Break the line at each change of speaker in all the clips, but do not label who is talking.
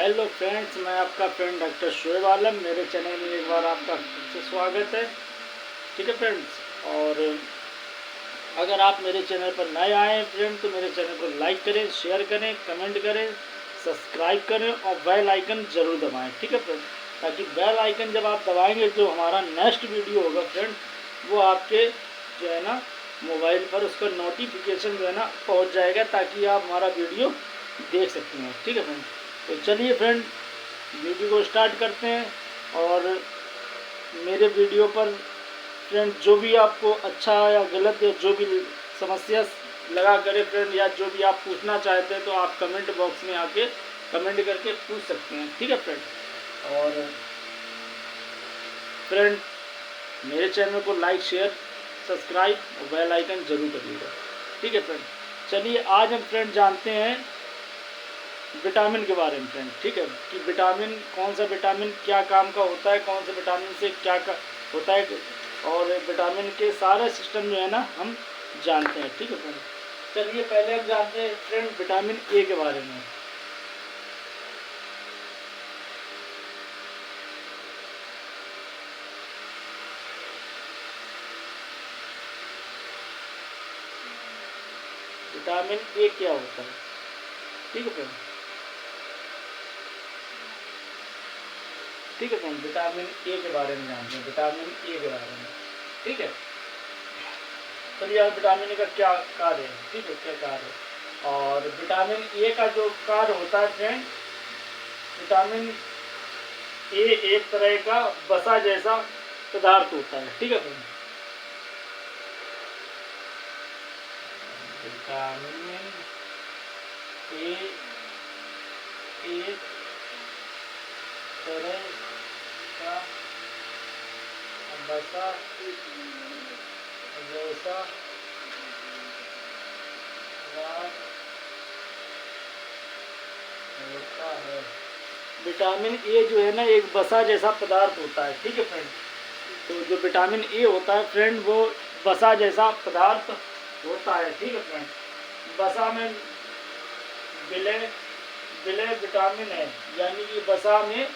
Hello friends, मैं आपका friend doctor Shoaib आलम। मेरे चैनल में एक बार आपका फिर से स्वागत है। ठीक है फ्रेंड्स, और अगर आप मेरे चैनल पर नए आए हैं फ्रेंड, तो मेरे चैनल को लाइक करें, शेयर करें, कमेंट करें, सब्सक्राइब करें और बेल आइकन ज़रूर दबाएं। ठीक है फ्रेंड, ताकि बेल आइकन जब आप दबाएंगे जो हमारा नेक्स्ट वीडियो होगा फ्रेंड, वो आपके जो है ना मोबाइल पर उसका नोटिफिकेशन जो है ना पहुँच जाएगा, ताकि आप हमारा वीडियो देख सकते हैं। ठीक है फ्रेंड, तो चलिए फ्रेंड वीडियो को स्टार्ट करते हैं। और मेरे वीडियो पर फ्रेंड जो भी आपको अच्छा या गलत या जो भी समस्या लगा करे फ्रेंड, या जो भी आप पूछना चाहते हैं, तो आप कमेंट बॉक्स में आके कमेंट करके पूछ सकते हैं। ठीक है फ्रेंड, और फ्रेंड मेरे चैनल को लाइक, शेयर, सब्सक्राइब और बेल आइकन जरूर करिएगा। ठीक है फ्रेंड, चलिए आज हम फ्रेंड जानते हैं विटामिन के बारे में फ्रेंड। ठीक है, कि विटामिन, कौन सा विटामिन क्या काम का होता है, कौन से विटामिन से क्या होता है, और विटामिन के सारे सिस्टम जो है ना हम जानते हैं। ठीक है फ्रेंड, चलिए पहले हम जानते हैं फ्रेंड विटामिन ए के बारे में। विटामिन ए क्या होता है? ठीक है फ्रेंड, ठीक है फ्रेंड, विटामिन ए के बारे में जानते हैं, विटामिन ए के बारे में। ठीक है, चलिए आज विटामिन ए का क्या कार्य है। ठीक है, क्या कार्य है, और विटामिन ए का जो कार्य होता है फ्रेंड, विटामिन ए एक तरह का वसा जैसा पदार्थ होता है। ठीक है फ्रेंड, विटामिन ए एक तरह का वसा जैसा पदार्थ होता है। विटामिन ए जो है ना एक वसा जैसा पदार्थ होता है। ठीक है फ्रेंड, तो जो विटामिन ए होता है फ्रेंड, वो वसा जैसा पदार्थ होता है। ठीक है फ्रेंड, वसा में विलय विलय विटामिन है, यानी कि वसा में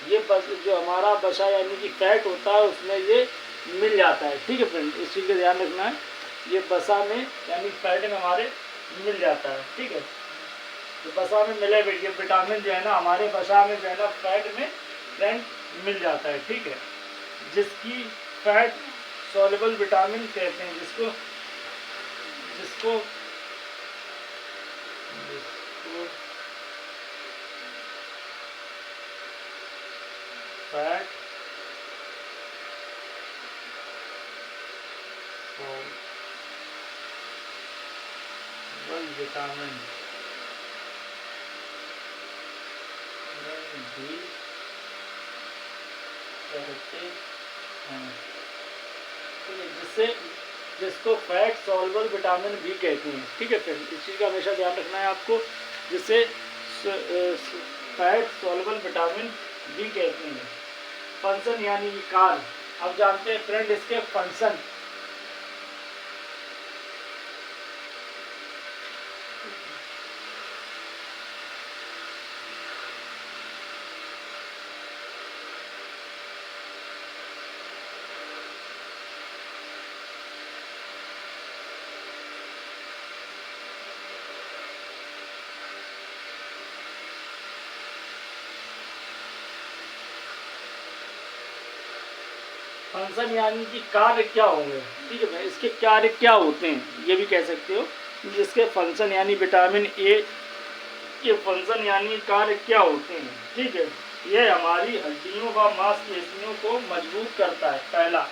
ये जो हमारा वसा यानी कि फैट होता है उसमें ये मिल जाता है। ठीक है फ्रेंड, इस चीज़ का ध्यान रखना है, ये वसा में यानी फैट में हमारे मिल जाता है। ठीक है, तो वसा में मिले ये विटामिन जो है ना हमारे वसा में जो है ना फैट में फ्रेंड मिल जाता है। ठीक है, जिसकी फैट सॉल्युबल विटामिन कहते हैं, जिसको जिसको जिसको फैट विटामिन भी कहते हैं। ठीक है, जिसको फैट सॉल्युबल विटामिन भी कहते हैं। ठीक है फ्रेंड, इस चीज़ का हमेशा ध्यान रखना है आपको, जिसे फैट सॉल्युबल विटामिन भी कहते हैं। फंक्शन यानी कार्य, अब जानते हैं फ्रेंड इसके फंक्शन। फंक्शन यानी कि कार्य क्या होंगे। ठीक है, इसके कार्य क्या होते हैं ये भी कह सकते हो। इसके फंक्शन यानी विटामिन ए के फंक्शन यानी कार्य क्या होते हैं। ठीक है, यह हमारी हड्डियों व मांसपेशियों को मजबूत करता है, पहला।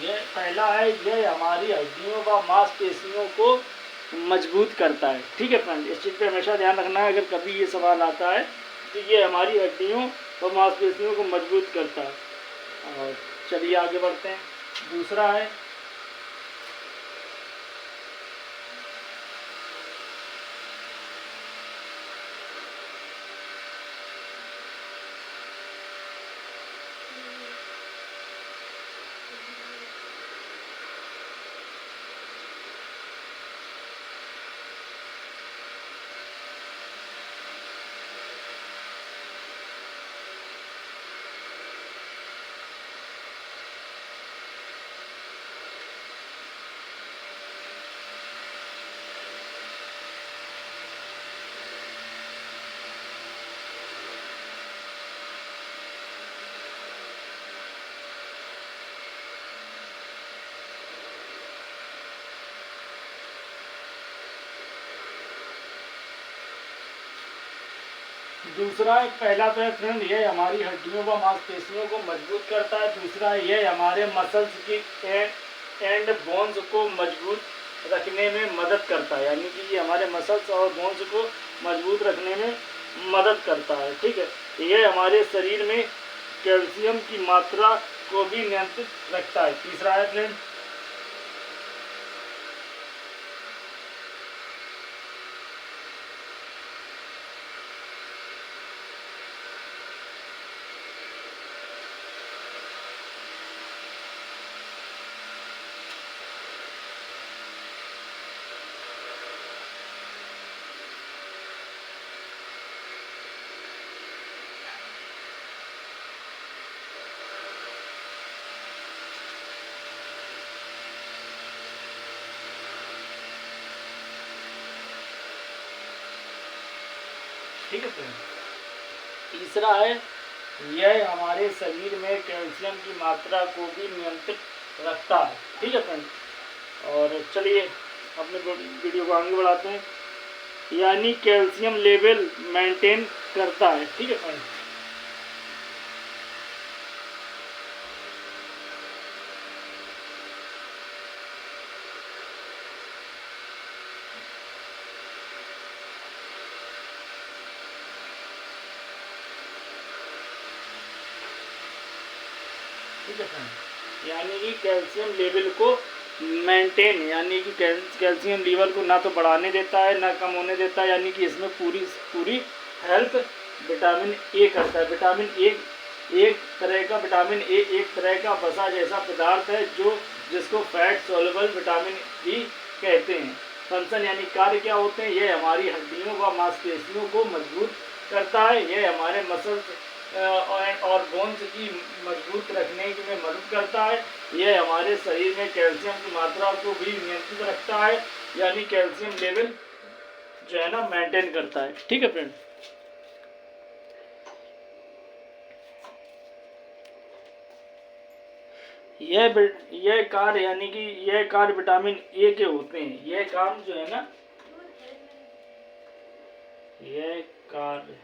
ये पहला है, यह हमारी हड्डियों व मांसपेशियों को मजबूत करता है। ठीक है फ्रेंड, इस चीज़ पे हमेशा ध्यान रखना है, अगर कभी ये सवाल आता है तो ये हमारी हड्डियों और मांसपेशियों को मजबूत करता है। और चलिए आगे बढ़ते हैं। दूसरा है दूसरा है, पहला तो है फ्रेंड ये हमारी हड्डियों व मांसपेशियों को मजबूत करता है। दूसरा ये हमारे मसल्स की एंड बोन्स को मजबूत रखने में मदद करता है, यानी कि ये हमारे मसल्स और बोन्स को मजबूत रखने में मदद करता है। ठीक है, ये हमारे शरीर में कैल्शियम की मात्रा को भी नियंत्रित रखता है। तीसरा है फ्रेंड ठीक है फ्रेंड। तीसरा है यह हमारे शरीर में कैल्शियम की मात्रा को भी नियंत्रित रखता है। ठीक है फ्रेंड, और चलिए अपने वीडियो को आगे बढ़ाते हैं। यानी कैल्शियम लेवल मेंटेन करता है। ठीक है फ्रेंड, ठीक है फ्रेंड, यानी कि कैल्शियम लेवल को मेंटेन, यानी कि कैल्शियम लेवल को ना तो बढ़ाने देता है ना कम होने देता है, यानी कि इसमें पूरी हेल्प विटामिन ए करता है। विटामिन ए एक तरह का वसा जैसा पदार्थ है जिसको फैट सोल्युबल विटामिन बी कहते हैं। फंक्शन यानी कार्य क्या होते हैं? यह हमारी हड्डियों व मांसपेशियों को मजबूत करता है, यह हमारे मसल्स और बोन्स की मजबूत रखने में मदद करता है, यह हमारे शरीर में कैल्शियम की मात्रा को भी नियंत्रित रखता है, यानी कैल्शियम लेवल जो है ना मेंटेन करता है। ठीक है फ्रेंड, यह कार्य यानी कि यह कार्य विटामिन ए के होते हैं। यह काम जो है ना, यह कार्य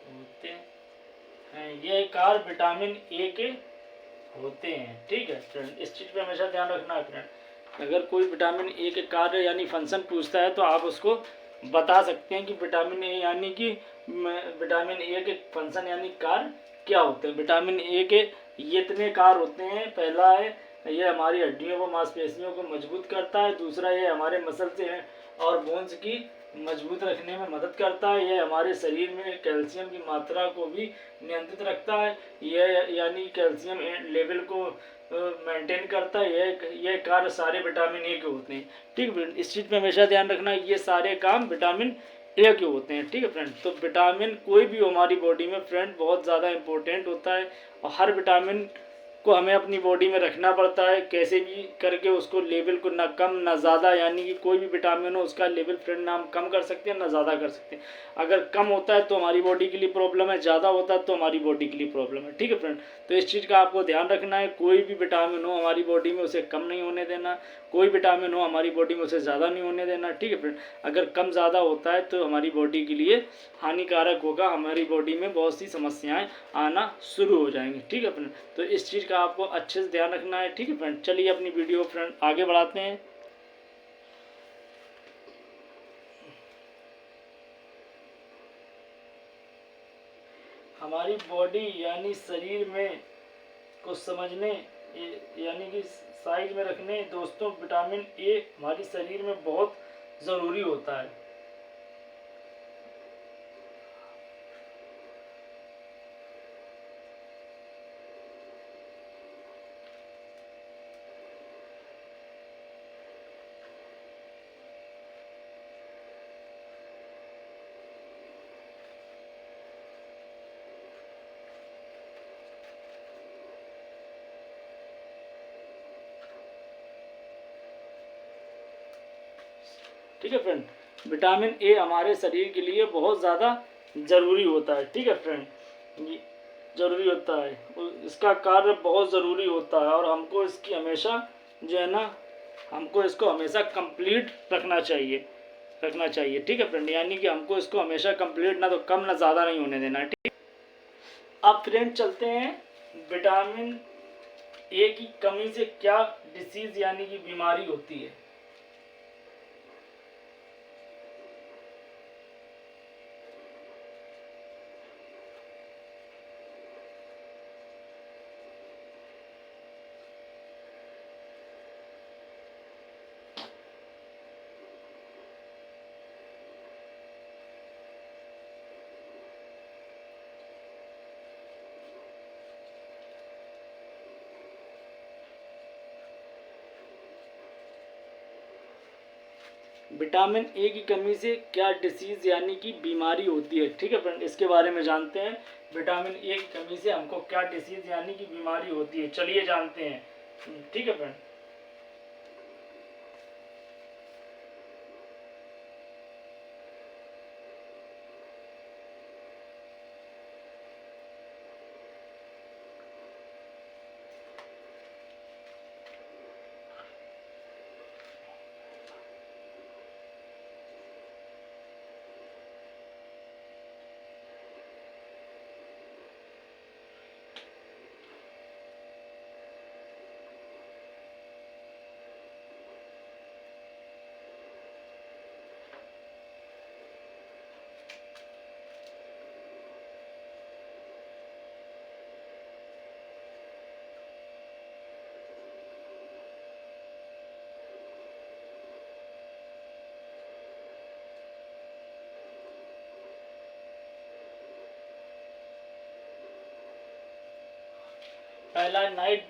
होते हैं, ये कार्य विटामिन ए के होते हैं। ठीक है फ्रेंड, इस चीज़ पे हमेशा ध्यान रखना है फ्रेंड। अगर कोई विटामिन ए के कार्य यानी फंक्शन पूछता है तो आप उसको बता सकते हैं कि विटामिन ए यानी कि विटामिन ए के फंक्शन यानी कार्य क्या होते हैं। विटामिन ए के ये इतने कार्य होते हैं। पहला है ये हमारी हड्डियों व मांसपेशियों को मजबूत करता है। दूसरा ये हमारे मसल से और बोन्स की मजबूत रखने में मदद करता है। यह हमारे शरीर में कैल्शियम की मात्रा को भी नियंत्रित रखता है, यह यानी कैल्शियम लेवल को मेंटेन करता है। यह कार्य सारे विटामिन ए के होते हैं। ठीक है फ्रेंड, इस चीज़ पे हमेशा ध्यान रखना, ये सारे काम विटामिन ए के होते हैं। ठीक है फ्रेंड, तो विटामिन कोई भी हमारी बॉडी में फ्रेंड बहुत ज़्यादा इंपॉर्टेंट होता है और हर विटामिन को हमें अपनी बॉडी में रखना पड़ता है, कैसे भी करके उसको लेवल को ना कम ना ज़्यादा, यानी कि कोई भी विटामिन हो उसका लेवल फ्रेंड ना हम कम कर सकते हैं ना ज़्यादा कर सकते हैं। अगर कम होता है तो हमारी बॉडी के लिए प्रॉब्लम है, ज़्यादा होता है तो हमारी बॉडी के लिए प्रॉब्लम है। ठीक है फ्रेंड, तो इस चीज़ का आपको ध्यान रखना है। कोई भी विटामिन हो हमारी बॉडी में उसे कम नहीं होने देना, कोई विटामिन हो हमारी बॉडी में उसे ज़्यादा नहीं होने देना। ठीक है फ्रेंड, अगर कम ज़्यादा होता है तो हमारी बॉडी के लिए हानिकारक होगा, हमारी बॉडी में बहुत सी समस्याएँ आना शुरू हो जाएंगी। ठीक है फ्रेंड, तो इस चीज़ का का आपको अच्छे से ध्यान रखना है। ठीक है फ्रेंड, चलिए अपनी वीडियो फ्रेंड आगे बढ़ाते हैं। हमारी बॉडी यानी शरीर में को समझने यानी कि साइज में रखने दोस्तों, विटामिन ए हमारे शरीर में बहुत ज़रूरी होता है। ठीक है फ्रेंड, विटामिन ए हमारे शरीर के लिए बहुत ज़्यादा ज़रूरी होता है। ठीक है फ्रेंड, ये ज़रूरी होता है, इसका कार्य बहुत ज़रूरी होता है और हमको इसकी हमेशा जो है ना, हमको इसको हमेशा कंप्लीट रखना चाहिए। ठीक है फ्रेंड, यानी कि हमको इसको हमेशा कंप्लीट, ना तो कम ना ज़्यादा नहीं होने देना। ठीक, अब फ्रेंड चलते हैं विटामिन ए की कमी से क्या डिसीज़ यानी कि बीमारी होती है। विटामिन ए की कमी से क्या डिसीज़ यानी कि बीमारी होती है। ठीक है फ्रेंड, इसके बारे में जानते हैं, विटामिन ए की कमी से हमको क्या डिसीज़ यानी कि बीमारी होती है, चलिए जानते हैं। ठीक है फ्रेंड, पहला नाइट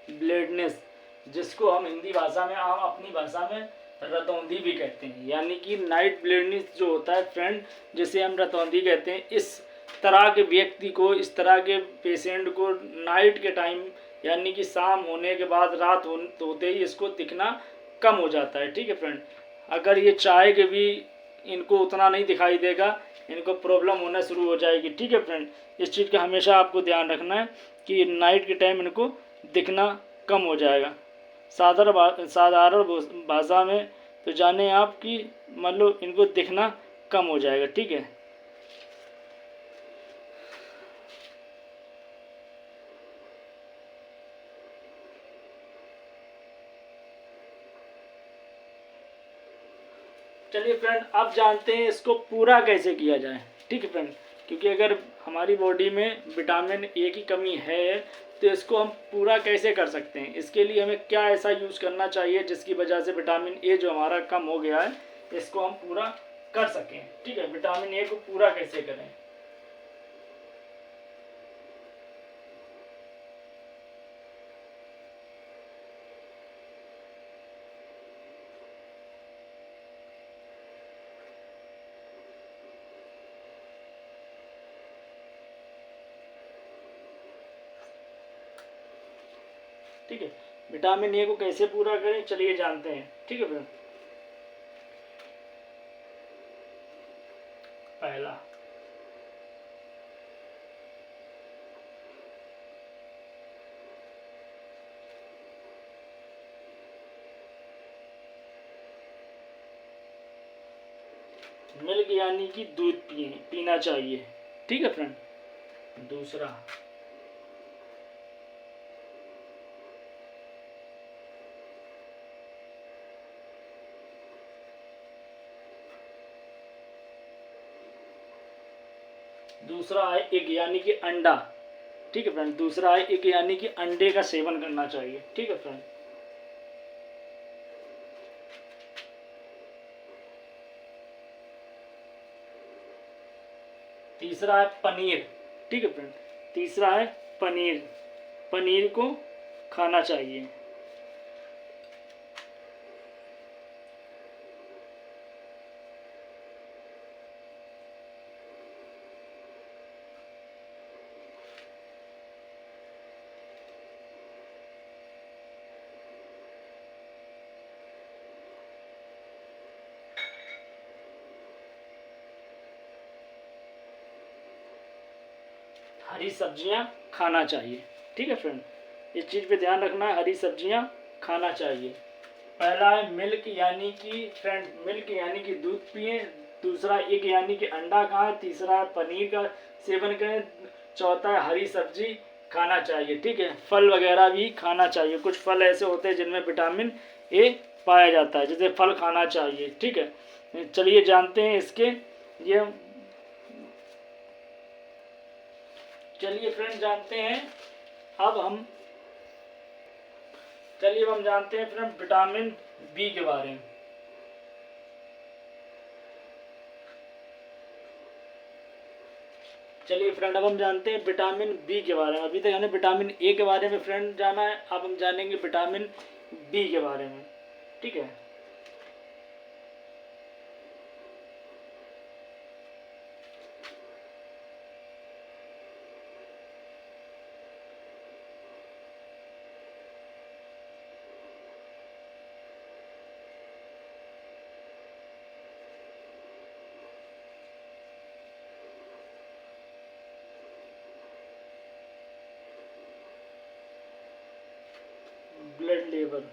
ब्लेडनेस, जिसको हम हिंदी भाषा में, आम अपनी भाषा में रतौंधी भी कहते हैं। यानी कि नाइट ब्लेडनेस जो होता है फ्रेंड, जिसे हम रतौंधी कहते हैं, इस तरह के व्यक्ति को, इस तरह के पेशेंट को नाइट के टाइम यानी कि शाम होने के बाद रात होते ही इसको दिखना कम हो जाता है। ठीक है फ्रेंड, अगर ये चाहे कि भी इनको उतना नहीं दिखाई देगा, इनको प्रॉब्लम होना शुरू हो जाएगी। ठीक है फ्रेंड, इस चीज़ का हमेशा आपको ध्यान रखना है कि नाइट के टाइम इनको दिखना कम हो जाएगा। साधारण भाषा में तो जाने आप कि मतलब इनको दिखना कम हो जाएगा। ठीक है, चलिए फ्रेंड, अब जानते हैं इसको पूरा कैसे किया जाए। ठीक है फ्रेंड, क्योंकि अगर हमारी बॉडी में विटामिन ए की कमी है तो इसको हम पूरा कैसे कर सकते हैं, इसके लिए हमें क्या ऐसा यूज़ करना चाहिए जिसकी वजह से विटामिन ए जो हमारा कम हो गया है इसको हम पूरा कर सकें। ठीक है, विटामिन ए को पूरा कैसे करें। ठीक है, विटामिन ए को कैसे पूरा करें चलिए जानते हैं। ठीक है फ्रेंड, पहला मिल्क यानी कि दूध पीना चाहिए। ठीक है फ्रेंड, दूसरा दूसरा है एग यानी कि अंडा। ठीक है फ्रेंड, दूसरा है एग यानी कि अंडे का सेवन करना चाहिए। ठीक है फ्रेंड। तीसरा है पनीर। ठीक है फ्रेंड, तीसरा है पनीर। पनीर को खाना चाहिए। हरी सब्जियां खाना चाहिए। ठीक है फ्रेंड, इस चीज़ पे ध्यान रखना है, हरी सब्जियां खाना चाहिए। पहला है मिल्क यानी कि फ्रेंड, मिल्क यानी कि दूध पिए। दूसरा एग यानी कि अंडा खाएं। तीसरा है पनीर का सेवन करें। चौथा है हरी सब्जी खाना चाहिए। ठीक है, फल वगैरह भी खाना चाहिए। कुछ फल ऐसे होते हैं जिनमें विटामिन ए पाया जाता है, जैसे फल खाना चाहिए। ठीक है, चलिए जानते हैं इसके ये। चलिए फ्रेंड जानते हैं अब हम चलिए अब हम जानते हैं फ्रेंड विटामिन बी के बारे में। चलिए फ्रेंड अब हम जानते हैं विटामिन बी के बारे में। अभी तक हमने विटामिन ए के बारे में फ्रेंड जाना है, अब हम जानेंगे विटामिन बी के बारे में। ठीक है, ब्लड लेवल।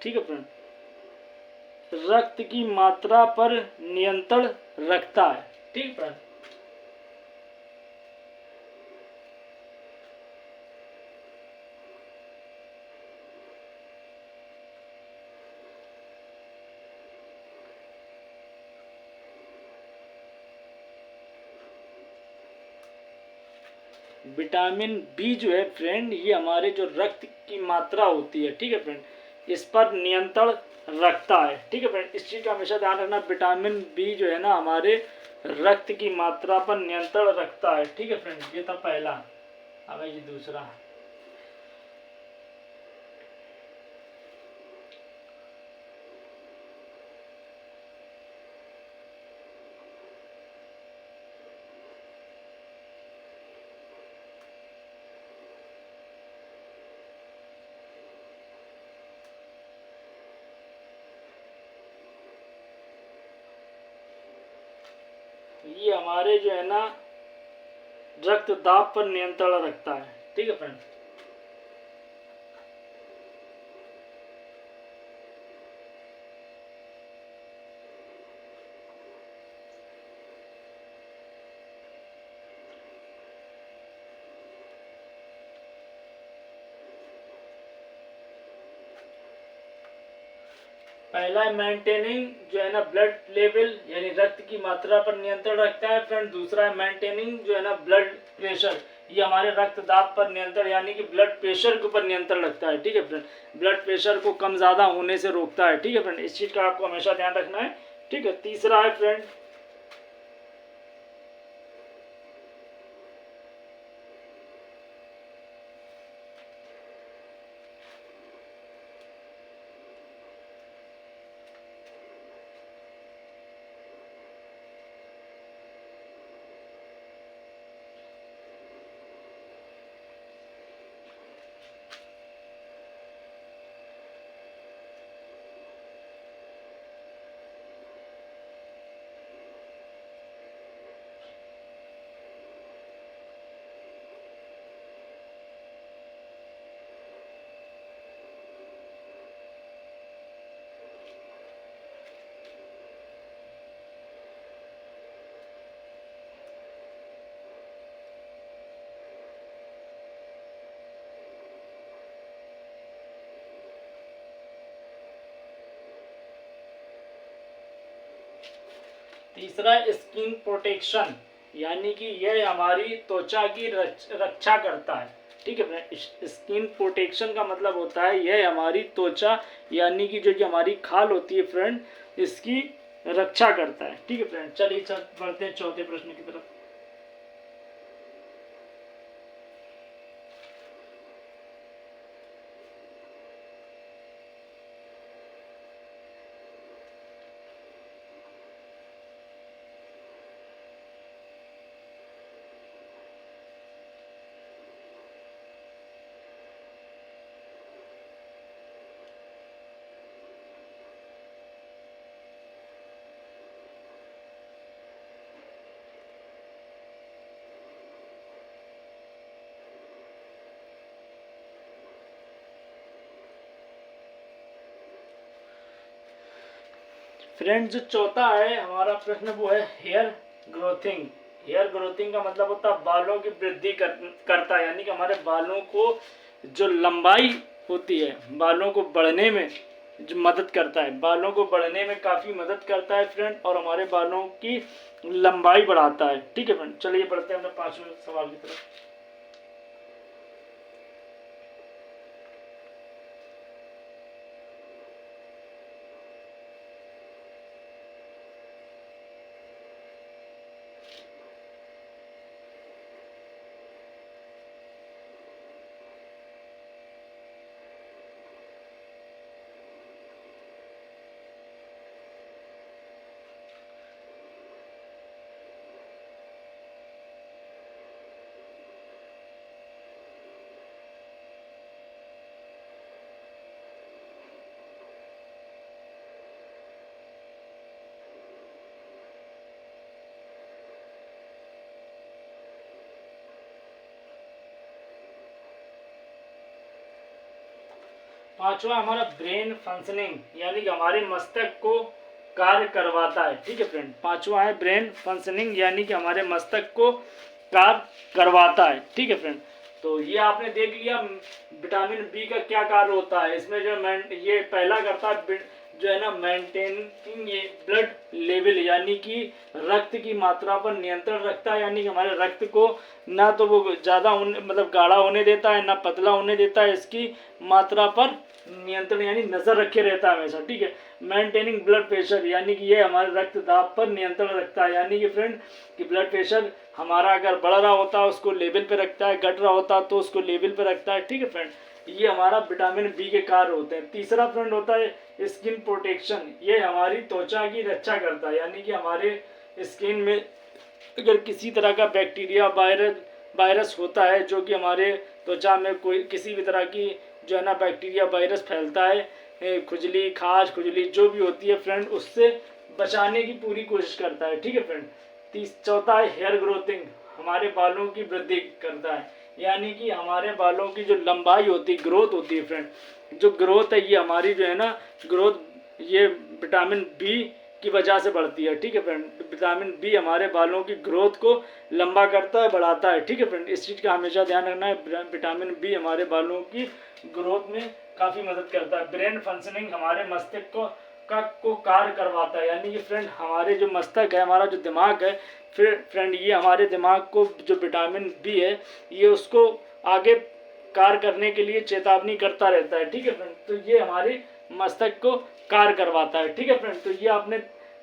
ठीक है फ्रेंड, रक्त की मात्रा पर नियंत्रण रखता है। ठीक है फ्रेंड, विटामिन बी जो है फ्रेंड, ये हमारे जो रक्त की मात्रा होती है, ठीक है फ्रेंड, इस पर नियंत्रण रखता है। ठीक है फ्रेंड, इस चीज़ का हमेशा ध्यान रखना, विटामिन बी जो है ना हमारे रक्त की मात्रा पर नियंत्रण रखता है। ठीक है फ्रेंड, ये था पहला। अब है ये दूसरा। ये हमारे जो है ना रक्त दाब पर नियंत्रण रखता है। ठीक है फ्रेंड, पहला है मेंटेनिंग जो है ना ब्लड लेवल, यानी रक्त की मात्रा पर नियंत्रण रखता है फ्रेंड। दूसरा है मेंटेनिंग जो है ना ब्लड प्रेशर, ये हमारे रक्तदाब पर नियंत्रण यानी कि ब्लड प्रेशर के ऊपर नियंत्रण रखता है। ठीक है फ्रेंड, ब्लड प्रेशर को कम ज़्यादा होने से रोकता है। ठीक है फ्रेंड, इस चीज़ का आपको हमेशा ध्यान रखना है। ठीक है, तीसरा है फ्रेंड तीसरा स्किन प्रोटेक्शन, यानी कि यह हमारी त्वचा की रक्षा करता है। ठीक है फ्रेंड, स्किन प्रोटेक्शन का मतलब होता है यह हमारी त्वचा यानी कि जो हमारी खाल होती है फ्रेंड, इसकी रक्षा करता है। ठीक है फ्रेंड, चलिए बढ़ते हैं चौथे प्रश्न की तरफ। फ्रेंड, जो चौथा है हमारा प्रश्न वो है हेयर ग्रोथिंग। हेयर ग्रोथिंग का मतलब होता है बालों की वृद्धि करता है, यानी कि हमारे बालों को जो लंबाई होती है, बालों को बढ़ने में जो मदद करता है, बालों को बढ़ने में काफ़ी मदद करता है फ्रेंड, और हमारे बालों की लंबाई बढ़ाता है। ठीक है फ्रेंड, चलिए बढ़ते हैं अपने पांचवें सवाल की तरफ। पांचवा हमारा ब्रेन फंक्शनिंग, यानी कि हमारे मस्तिष्क को कार्य करवाता है। ठीक है फ्रेंड, पांचवा है ब्रेन फंक्शनिंग, यानी कि हमारे मस्तिष्क को कार्य करवाता है। ठीक है फ्रेंड, तो ये आपने देख लिया विटामिन बी का क्या कार्य होता है। इसमें जो ये पहला करता है जो है ना मेंटेनिंग ये ब्लड लेवल, यानी कि रक्त की मात्रा पर नियंत्रण रखता है, यानी कि हमारे रक्त को ना तो वो ज़्यादा मतलब गाढ़ा होने देता है, ना पतला होने देता है, इसकी मात्रा पर नियंत्रण यानी नज़र रखे रहता है हमेशा। ठीक है, मेंटेनिंग ब्लड प्रेशर, यानी कि ये हमारे रक्तदाब पर नियंत्रण रखता है, यानी कि फ्रेंड कि ब्लड प्रेशर हमारा अगर बढ़ रहा होता है उसको लेवल पे रखता है, घट रहा होता है तो उसको लेवल पे रखता है। ठीक है फ्रेंड, ये हमारा विटामिन बी के कार्य होते हैं। तीसरा फ्रेंड होता है स्किन प्रोटेक्शन, ये हमारी त्वचा की रक्षा करता है, यानी कि हमारे स्किन में अगर किसी तरह का बैक्टीरिया वायरस होता है जो कि हमारे त्वचा में कोई किसी भी तरह की जो है ना बैक्टीरिया वायरस फैलता है, खुजली खाज खुजली जो भी होती है फ्रेंड, उससे बचाने की पूरी कोशिश करता है। ठीक है फ्रेंड, चौथा है हेयर ग्रोथिंग, हमारे बालों की वृद्धि करता है, यानी कि हमारे बालों की जो लंबाई होती है, ग्रोथ होती है फ्रेंड, जो ग्रोथ है ये हमारी जो है ना ग्रोथ ये विटामिन बी की वजह से बढ़ती है। ठीक है फ्रेंड, विटामिन बी हमारे बालों की ग्रोथ को लंबा करता है, बढ़ाता है। ठीक है फ्रेंड, इस चीज़ का हमेशा ध्यान रखना है, विटामिन बी हमारे बालों की ग्रोथ में काफ़ी मदद करता है। ब्रेन फंक्शनिंग, हमारे मस्तिष्क को कार्य करवाता है, यानी कि फ्रेंड हमारे जो मस्तिष्क है, हमारा जो दिमाग है फिर फ्रेंड, ये हमारे दिमाग को जो विटामिन बी है ये उसको आगे कार्य करने के लिए चेतावनी करता रहता है। ठीक है फ्रेंड, तो ये हमारे मस्तिष्क को कार्य करवाता है। ठीक है फ्रेंड, तो ये आपने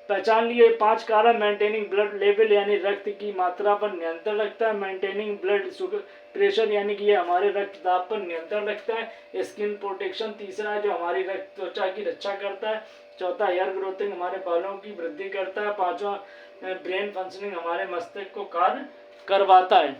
पहचान लिए 5 कारण। मेंटेनिंग ब्लड लेवल यानी रक्त की मात्रा पर नियंत्रण रखता है। मेंटेनिंग ब्लड शुगर प्रेशर यानी कि ये हमारे रक्तदाब पर नियंत्रण रखता है। स्किन प्रोटेक्शन तीसरा है जो हमारी रक्त त्वचा की रक्षा करता है। चौथा हेयर ग्रोथिंग, हमारे बालों की वृद्धि करता है। पांचवा ब्रेन फंक्शनिंग, हमारे मस्तिष्क को कार्य करवाता है।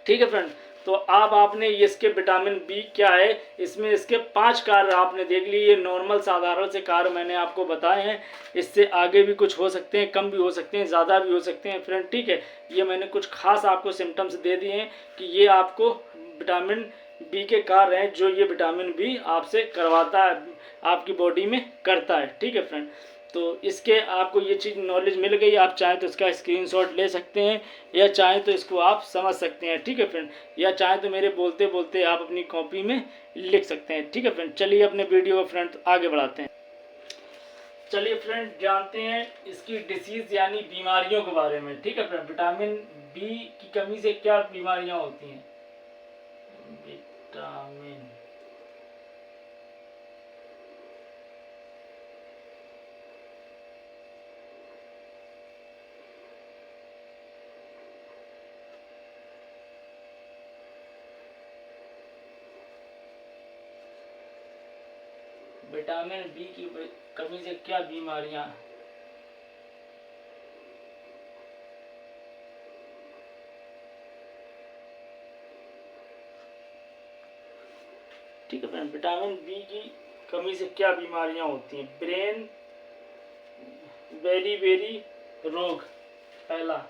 ठीक है फ्रेंड, तो अब आपने इसके विटामिन बी क्या है, इसमें इसके 5 कार्य आपने देख लिए। ये नॉर्मल साधारण से कार्य मैंने आपको बताए हैं, इससे आगे भी कुछ हो सकते हैं, कम भी हो सकते हैं, ज़्यादा भी हो सकते हैं फ्रेंड। ठीक है, ये मैंने कुछ खास आपको सिम्टम्स दे दिए हैं कि ये आपको विटामिन बी के कार्य हैं जो ये विटामिन बी आपसे करवाता है, आपकी बॉडी में करता है। ठीक है फ्रेंड, तो इसके आपको ये चीज़ नॉलेज मिल गई। आप चाहें तो इसका स्क्रीनशॉट ले सकते हैं या चाहें तो इसको आप समझ सकते हैं। ठीक है फ्रेंड, या चाहें तो मेरे बोलते बोलते आप अपनी कॉपी में लिख सकते हैं। ठीक है फ्रेंड, चलिए अपने वीडियो को फ्रेंड आगे बढ़ाते हैं। चलिए फ्रेंड जानते हैं इसकी डिसीज यानी बीमारियों के बारे में। ठीक है फ्रेंड, विटामिन बी की कमी से क्या बीमारियां होती हैं। विटामिन विटामिन बी की कमी से क्या बीमारियां। ठीक है फ्रेंड, विटामिन बी की कमी से क्या बीमारियां होती हैं। ब्रेन बेरी बेरी रोग पहला,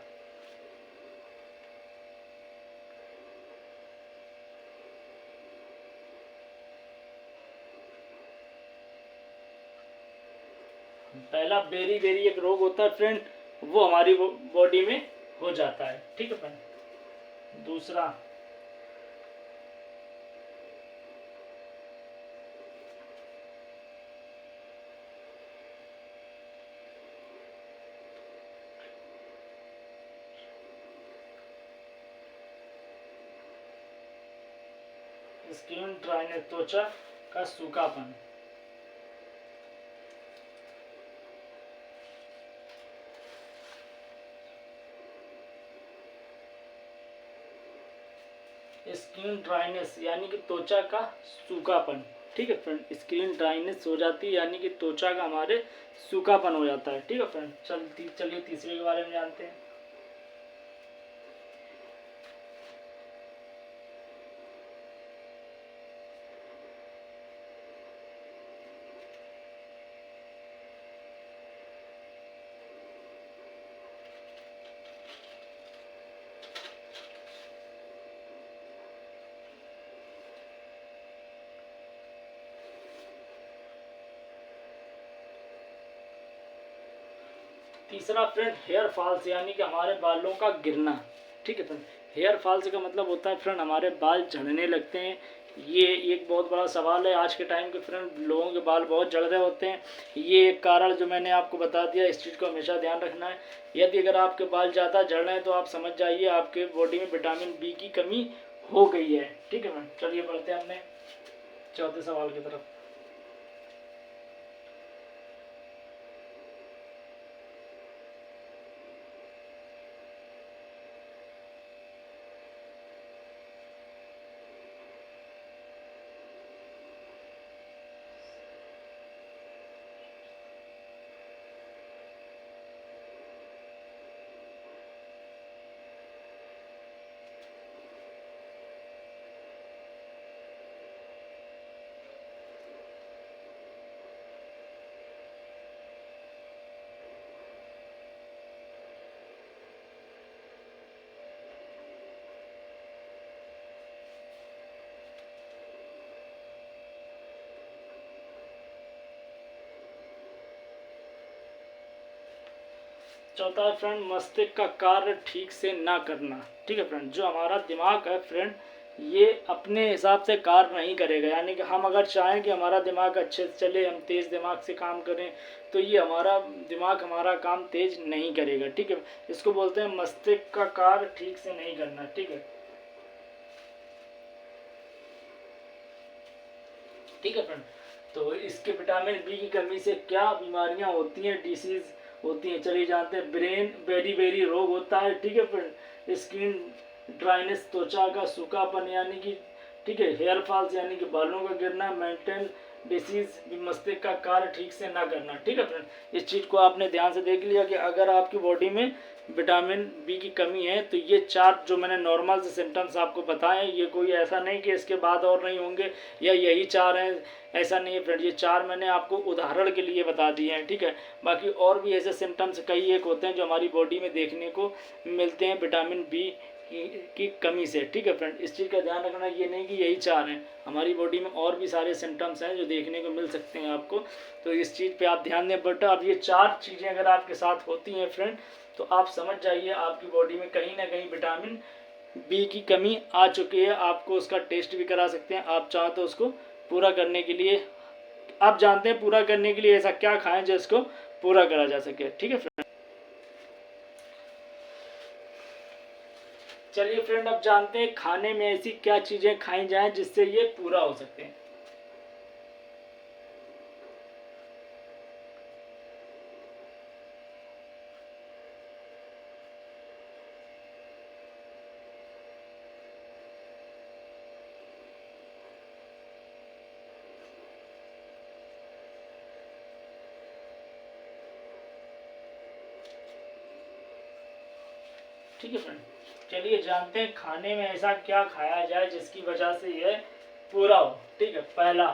बेरी बेरी एक रोग होता है फ्रेंड, वो हमारी बॉडी में हो जाता है। ठीक है फ्रेंड। दूसरा स्किन ड्राइनेस, त्वचा का सूखापन। स्किन ड्राइनेस यानी कि त्वचा का सूखापन। ठीक है फ्रेंड, स्किन ड्राइनेस हो जाती है यानी कि त्वचा का हमारे सूखापन हो जाता है। ठीक है फ्रेंड, चलिए तीसरे के बारे में जानते हैं। तीसरा फ्रेंड हेयर फॉल्स यानी कि हमारे बालों का गिरना। ठीक है फ्रेंड, हेयर फॉल्स का मतलब होता है फ्रेंड हमारे बाल झड़ने लगते हैं। ये एक बहुत बड़ा सवाल है आज के टाइम के फ्रेंड, लोगों के बाल बहुत झड़ रहे होते हैं। ये एक कारण जो मैंने आपको बता दिया, इस चीज़ को हमेशा ध्यान रखना है। यदि अगर आपके बाल ज़्यादा झड़ रहे हैं तो आप समझ जाइए आपके बॉडी में विटामिन बी की कमी हो गई है। ठीक है फ्रेंड, चलिए बढ़ते हैं अपने चौथे सवाल की तरफ। चौथा है फ्रेंड मस्तिष्क का कार्य ठीक से ना करना। ठीक है फ्रेंड, जो हमारा दिमाग है फ्रेंड ये अपने हिसाब से कार्य नहीं करेगा, यानी कि हम अगर चाहें कि हमारा दिमाग अच्छे से चले, हम तेज़ दिमाग से काम करें, तो ये हमारा दिमाग हमारा काम तेज नहीं करेगा। ठीक है, इसको बोलते हैं मस्तिष्क का कार्य ठीक से नहीं करना। ठीक है, ठीक है फ्रेंड, तो इसके विटामिन बी की कमी से क्या बीमारियां होती हैं, डिसीज होती हैं, चलिए जानते हैं। ब्रेन बेरी बेरी रोग होता है। ठीक है फ्रेंड, स्किन ड्राइनेस त्वचा का सूखापन यानी कि, ठीक है, हेयर फॉल्स यानी कि बालों का गिरना, मेंटल डिसीज मस्तिष्क का कार्य ठीक से ना करना। ठीक है फ्रेंड, इस चीज़ को आपने ध्यान से देख लिया कि अगर आपकी बॉडी में विटामिन बी की कमी है तो ये चार जो मैंने नॉर्मल से सिम्टम्स आपको बताए, ये कोई ऐसा नहीं कि इसके बाद और नहीं होंगे या यही चार हैं, ऐसा नहीं है फ्रेंड। ये चार मैंने आपको उदाहरण के लिए बता दिए हैं। ठीक है, बाकी और भी ऐसे सिम्टम्स कई एक होते हैं जो हमारी बॉडी में देखने को मिलते हैं विटामिन बी की कमी से। ठीक है फ्रेंड, इस चीज़ का ध्यान रखना, ये नहीं कि यही चार हैं, हमारी बॉडी में और भी सारे सिम्टम्स हैं जो देखने को मिल सकते हैं आपको, तो इस चीज़ पे आप ध्यान दें। बट अब ये चार चीज़ें अगर आपके साथ होती हैं फ्रेंड तो आप समझ जाइए आपकी बॉडी में कहीं ना कहीं विटामिन बी की कमी आ चुकी है। आपको उसका टेस्ट भी करा सकते हैं, आप चाहो तो उसको पूरा करने के लिए आप जानते हैं पूरा करने के लिए ऐसा क्या खाएं जिसको पूरा करा जा सके। ठीक है फ्रेंड, चलिए फ्रेंड, अब जानते हैं खाने में ऐसी क्या चीजें खाई जाएं जिससे ये पूरा हो सकते हैं। ठीक है फ्रेंड, चलिए जानते हैं खाने में ऐसा क्या खाया जाए जिसकी वजह से यह पूरा हो। ठीक है, पहला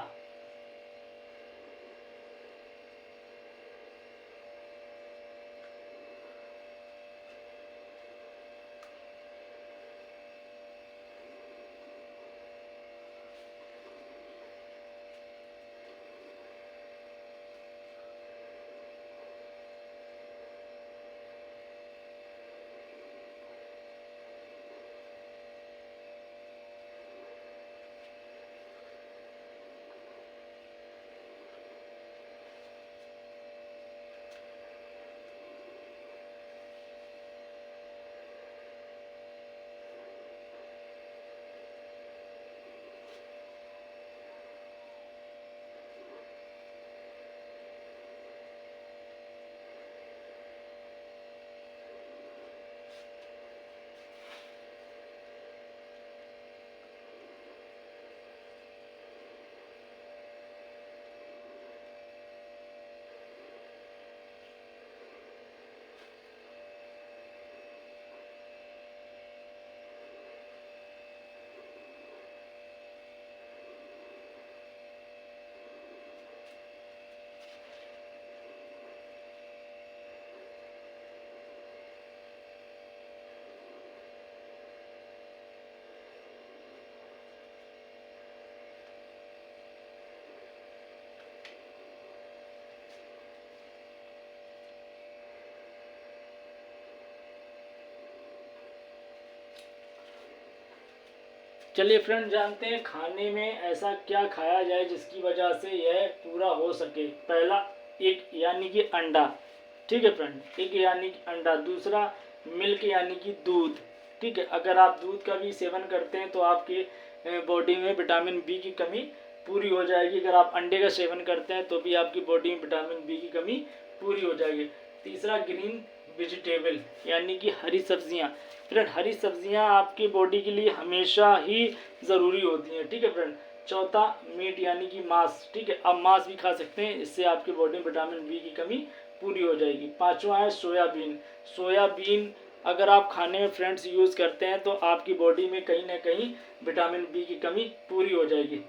चलिए फ्रेंड, जानते हैं खाने में ऐसा क्या खाया जाए जिसकी वजह से यह पूरा हो सके। पहला एक यानी कि अंडा। ठीक है फ्रेंड, एक यानी कि अंडा। दूसरा मिल्क यानी कि दूध। ठीक है, अगर आप दूध का भी सेवन करते हैं तो आपकी बॉडी में विटामिन बी की कमी पूरी हो जाएगी। अगर आप अंडे का सेवन करते हैं तो भी आपकी बॉडी में विटामिन बी की कमी पूरी हो जाएगी। तीसरा ग्रीन वेजिटेबल यानी कि हरी सब्जियां। फ्रेंड, हरी सब्जियां आपकी बॉडी के लिए हमेशा ही ज़रूरी होती हैं। ठीक है फ्रेंड। चौथा मीट यानी कि मांस। ठीक है, आप मांस भी खा सकते हैं, इससे आपकी बॉडी में विटामिन बी की कमी पूरी हो जाएगी। पांचवा है सोयाबीन। सोयाबीन अगर आप खाने में फ्रेंड्स यूज़ करते हैं तो आपकी बॉडी में कहीं ना कहीं विटामिन बी की कमी पूरी हो जाएगी।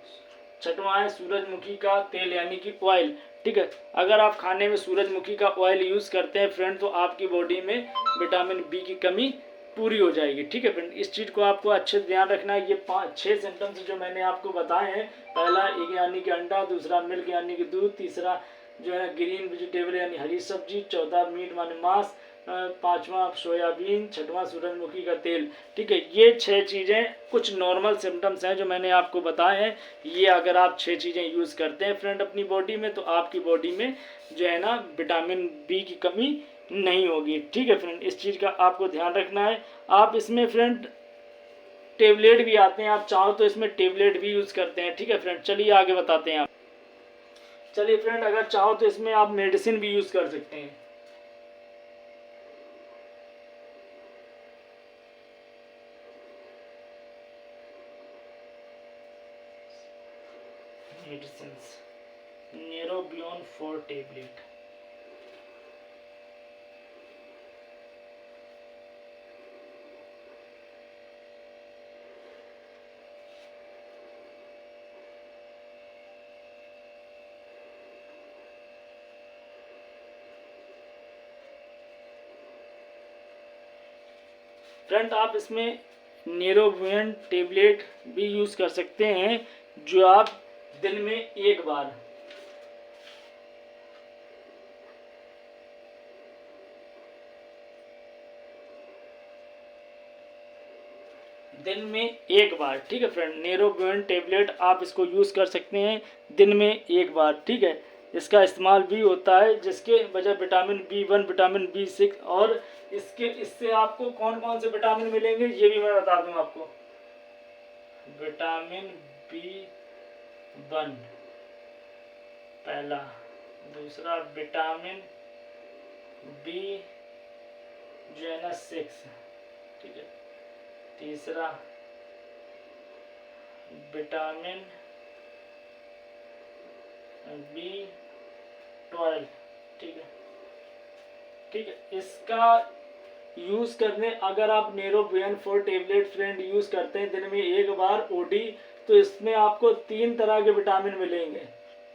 छठवां है सूरजमुखी का तेल यानी कि ऑयल। ठीक है, अगर आप खाने में सूरजमुखी का ऑयल यूज़ करते हैं फ्रेंड तो आपकी बॉडी में विटामिन बी की कमी पूरी हो जाएगी। ठीक है फ्रेंड, इस चीज़ को आपको अच्छे से ध्यान रखना है। ये 5-6 सिम्टम्स जो मैंने आपको बताए हैं, पहला एक यानी कि अंडा, दूसरा मिल्क यानी कि दूध, तीसरा जो है ग्रीन वेजिटेबल यानी हरी सब्जी, चौथा मीट माने मांस, पांचवा सोयाबीन, छठवां सूरजमुखी का तेल। ठीक है, ये 6 चीज़ें कुछ नॉर्मल सिम्टम्स हैं जो मैंने आपको बताए हैं। ये अगर आप 6 चीज़ें यूज़ करते हैं फ्रेंड अपनी बॉडी में तो आपकी बॉडी में जो है ना विटामिन बी की कमी नहीं होगी। ठीक है फ्रेंड, इस चीज़ का आपको ध्यान रखना है। आप इसमें फ्रेंड टेबलेट भी आते हैं, आप चाहो तो इसमें टेबलेट भी यूज़ करते हैं। ठीक है फ्रेंड, चलिए आगे बताते हैं आप। चलिए फ्रेंड, अगर चाहो तो इसमें आप मेडिसिन भी यूज़ कर सकते हैं। Medicine Neurobion 4 tablet. फ्रेंड, आप इसमें न्यूरोबियन टेबलेट भी यूज़ कर सकते हैं जो आप दिन में एक बार दिन में एक बार, ठीक है फ्रेंड। नेरोबियन टेबलेट आप इसको यूज़ कर सकते हैं दिन में एक बार, ठीक है। इसका इस्तेमाल भी होता है जिसके वजह विटामिन B1, विटामिन B6 और इससे आपको कौन कौन से विटामिन मिलेंगे ये भी मैं बता दूं आपको। विटामिन B1 पहला, दूसरा विटामिन बी जो है ना 6, ठीक है। तीसरा विटामिन B12, ठीक है, ठीक है। इसका यूज़ करने, अगर आप नेरोबियन 4 टेबलेट फ्रेंड यूज़ करते हैं दिन में एक बार ओडी, तो इसमें आपको 3 तरह के विटामिन मिलेंगे,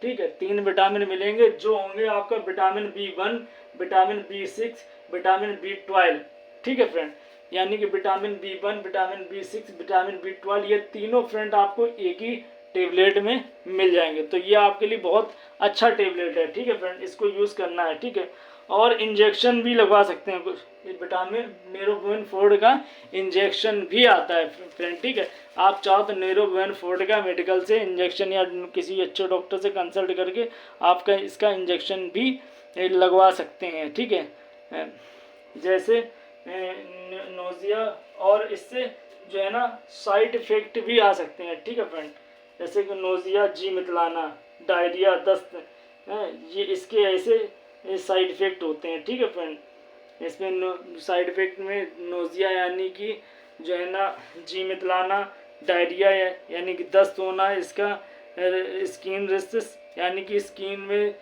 ठीक है। 3 विटामिन मिलेंगे जो होंगे आपका vitamin B1, vitamin B6, vitamin B12, ठीक है फ्रेंड। यानी कि vitamin B1, vitamin B6, vitamin B12 ये तीनों फ्रेंड आपको एक ही टेबलेट में मिल जाएंगे। तो ये आपके लिए बहुत अच्छा टेबलेट है, ठीक है फ्रेंड। इसको यूज़ करना है, ठीक है। और इंजेक्शन भी लगवा सकते हैं कुछ, विटामिन नेरोबियन 4 का इंजेक्शन भी आता है फ्रेंड, ठीक है। आप चाहो तो नेरोबियन 4 का मेडिकल से इंजेक्शन या किसी अच्छे डॉक्टर से कंसल्ट करके आपका इसका इंजेक्शन भी लगवा सकते हैं, ठीक है। जैसे नोजिया, और इससे जो है ना साइड इफेक्ट भी आ सकते हैं, ठीक है फ्रेंड। जैसे कि नोजिया, जी मितलाना, डायरिया, दस्त, ये इसके ऐसे साइड इफेक्ट होते हैं, ठीक है फ्रेंड। इसमें साइड इफेक्ट में नोजिया यानी कि जो है ना जी मितलाना, डायरिया यानी कि दस्त होना, इसका स्किन रेसेस यानी कि स्किन में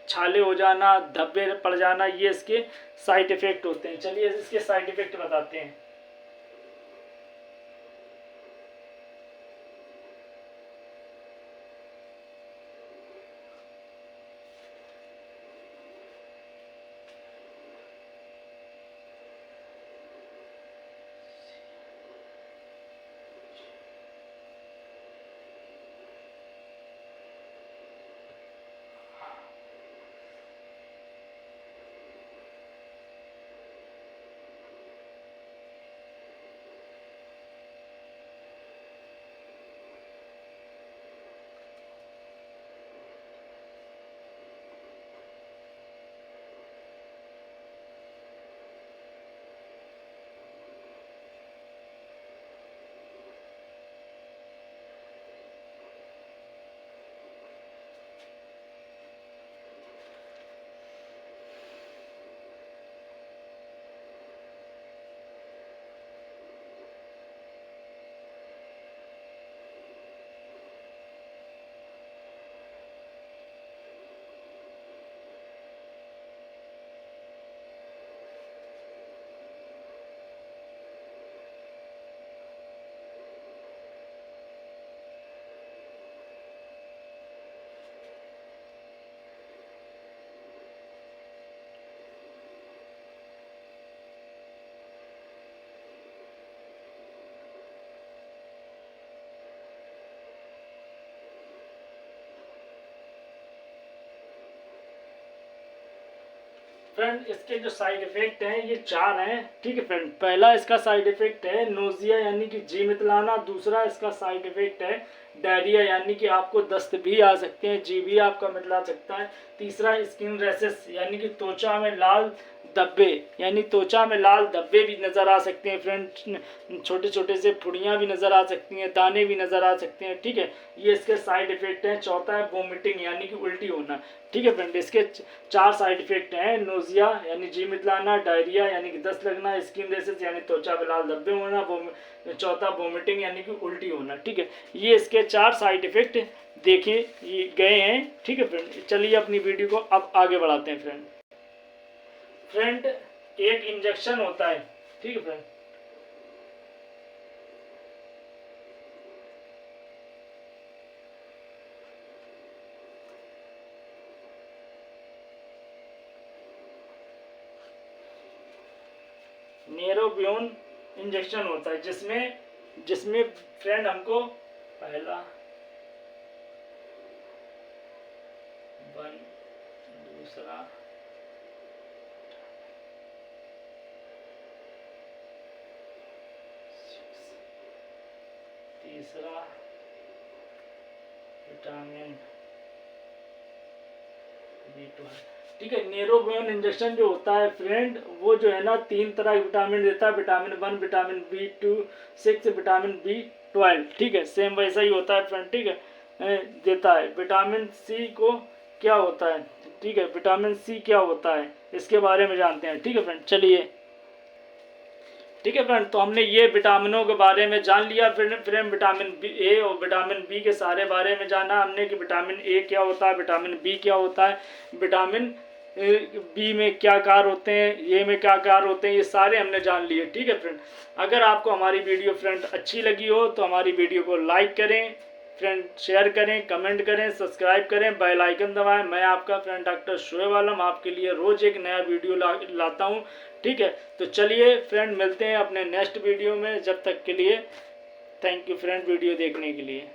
छाले हो जाना, धब्बे पड़ जाना, ये इसके साइड इफेक्ट होते हैं। चलिए इसके साइड इफेक्ट बताते हैं। फ्रेंड इसके जो साइड इफेक्ट हैं ये 4 हैं, ठीक है फ्रेंड। पहला इसका साइड इफेक्ट है नोजिया यानी कि जी मितलाना। दूसरा इसका साइड इफेक्ट है डायरिया यानी कि आपको दस्त भी आ सकते हैं, जी भी आपका मितला सकता है। तीसरा स्किन रैशेस यानी कि त्वचा में लाल धब्बे, यानी त्वचा में लाल धब्बे भी नज़र आ सकते हैं फ्रेंड। छोटे छोटे से फुड़ियाँ भी नज़र आ सकती हैं, दाने भी नज़र आ सकते हैं, ठीक है। ये इसके साइड इफेक्ट हैं। चौथा है वोमिटिंग यानी कि उल्टी होना, ठीक है फ्रेंड। इसके 4 साइड इफेक्ट हैं, नोजिया यानी जी मितलाना, डायरिया यानी कि दस्त लगना, स्किन रेसेस यानी त्वचा में लाल धब्बे होना, चौथा वोमिटिंग यानी कि उल्टी होना, ठीक है। ये इसके 4 साइड इफेक्ट देखे ये गए हैं, ठीक है फ्रेंड। चलिए अपनी वीडियो को अब आगे बढ़ाते हैं फ्रेंड। फ्रेंड एक इंजेक्शन होता है, ठीक है फ्रेंड। नेरोबियन इंजेक्शन होता है जिसमें जिसमें फ्रेंड हमको पहला 1, दूसरा 6, तीसरा विटामिन B12। ठीक है, न्यूरोबियन इंजेक्शन जो होता है फ्रेंड, वो जो है ना 3 तरह के विटामिन देता है, vitamin 1, vitamin B26, vitamin B12। ठीक है, सेम वैसा ही होता है फ्रेंड। ठीक है, देता है। विटामिन सी को क्या होता है, ठीक है, विटामिन सी क्या होता है इसके बारे में जानते हैं। ठीक है फ्रेंड, चलिए। ठीक है फ्रेंड, तो हमने ये विटामिनों के बारे में जान लिया। फिर हम विटामिन ए और विटामिन बी के सारे बारे में जाना हमने कि विटामिन ए क्या होता है, विटामिन बी क्या होता है, विटामिन बी में क्या कार्य होते हैं, ए में क्या कार्य होते हैं, ये सारे हमने जान लिए। ठीक है फ्रेंड, अगर आपको हमारी वीडियो फ्रेंड अच्छी लगी हो तो हमारी वीडियो को लाइक करें फ्रेंड, शेयर करें, कमेंट करें, सब्सक्राइब करें, बेल आइकन दबाएं। मैं आपका फ्रेंड डॉक्टर शोएब आलम आपके लिए रोज़ एक नया वीडियो लाता हूं। ठीक है, तो चलिए फ्रेंड, मिलते हैं अपने नेक्स्ट वीडियो में। जब तक के लिए थैंक यू फ्रेंड वीडियो देखने के लिए।